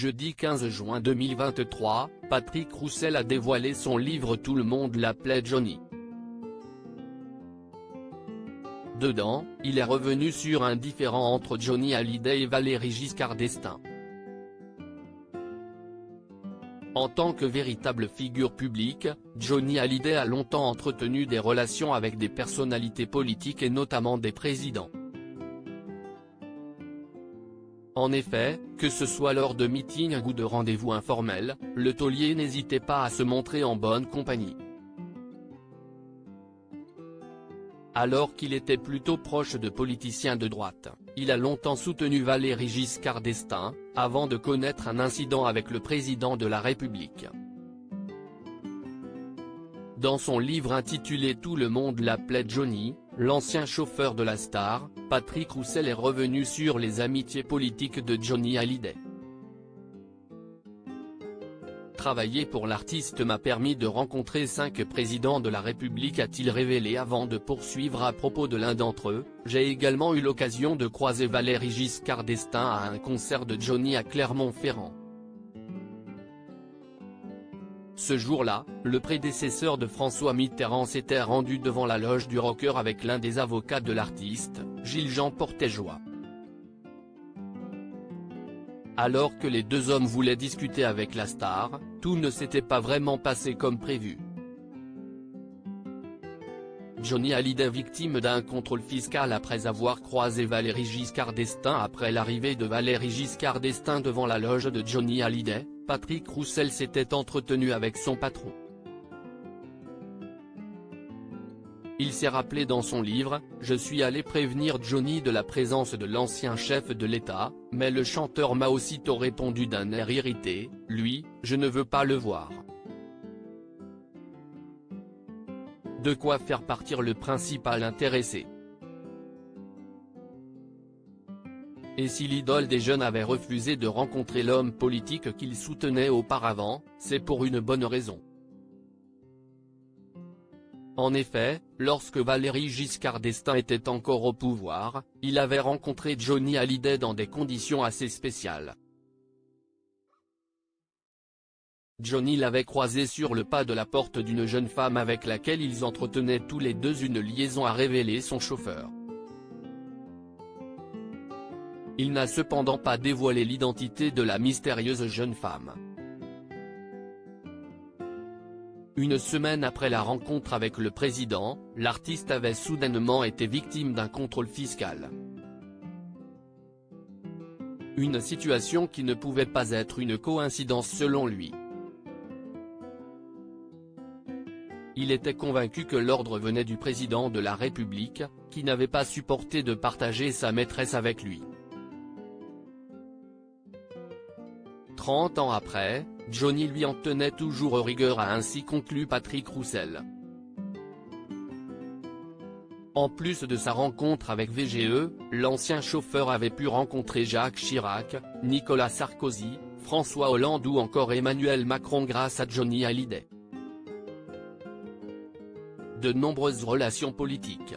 Jeudi 15 juin 2023, Patrick Roussel a dévoilé son livre Tout le monde l'appelait Johnny. Dedans, il est revenu sur un différend entre Johnny Hallyday et Valéry Giscard d'Estaing. En tant que véritable figure publique, Johnny Hallyday a longtemps entretenu des relations avec des personnalités politiques et notamment des présidents. En effet, que ce soit lors de meetings ou de rendez-vous informels, le taulier n'hésitait pas à se montrer en bonne compagnie. Alors qu'il était plutôt proche de politiciens de droite, il a longtemps soutenu Valéry Giscard d'Estaing, avant de connaître un incident avec le président de la République. Dans son livre intitulé Tout le monde l'appelait Johnny, l'ancien chauffeur de la star, Patrick Roussel est revenu sur les amitiés politiques de Johnny Hallyday. Travailler pour l'artiste m'a permis de rencontrer 5 présidents de la République, a-t-il révélé avant de poursuivre à propos de l'un d'entre eux. J'ai également eu l'occasion de croiser Valéry Giscard d'Estaing à un concert de Johnny à Clermont-Ferrand. Ce jour-là, le prédécesseur de François Mitterrand s'était rendu devant la loge du rocker avec l'un des avocats de l'artiste, Gilles-Jean Portejoie. Alors que les deux hommes voulaient discuter avec la star, tout ne s'était pas vraiment passé comme prévu. Johnny Hallyday victime d'un contrôle fiscal après avoir croisé Valéry Giscard d'Estaing. Après l'arrivée de Valéry Giscard d'Estaing devant la loge de Johnny Hallyday, Patrick Roussel s'était entretenu avec son patron. Il s'est rappelé dans son livre « Je suis allé prévenir Johnny de la présence de l'ancien chef de l'État, mais le chanteur m'a aussitôt répondu d'un air irrité, lui, je ne veux pas le voir. » De quoi faire partir le principal intéressé. Et si l'idole des jeunes avait refusé de rencontrer l'homme politique qu'il soutenait auparavant, c'est pour une bonne raison. En effet, lorsque Valéry Giscard d'Estaing était encore au pouvoir, il avait rencontré Johnny Hallyday dans des conditions assez spéciales. Johnny l'avait croisé sur le pas de la porte d'une jeune femme avec laquelle ils entretenaient tous les deux une liaison, a révélé son chauffeur. Il n'a cependant pas dévoilé l'identité de la mystérieuse jeune femme. Une semaine après la rencontre avec le président, l'artiste avait soudainement été victime d'un contrôle fiscal. Une situation qui ne pouvait pas être une coïncidence selon lui. Il était convaincu que l'ordre venait du président de la République, qui n'avait pas supporté de partager sa maîtresse avec lui. 30 ans après, Johnny lui en tenait toujours rigueur, a ainsi conclu Patrick Roussel. En plus de sa rencontre avec VGE, l'ancien chauffeur avait pu rencontrer Jacques Chirac, Nicolas Sarkozy, François Hollande ou encore Emmanuel Macron grâce à Johnny Hallyday. De nombreuses relations politiques.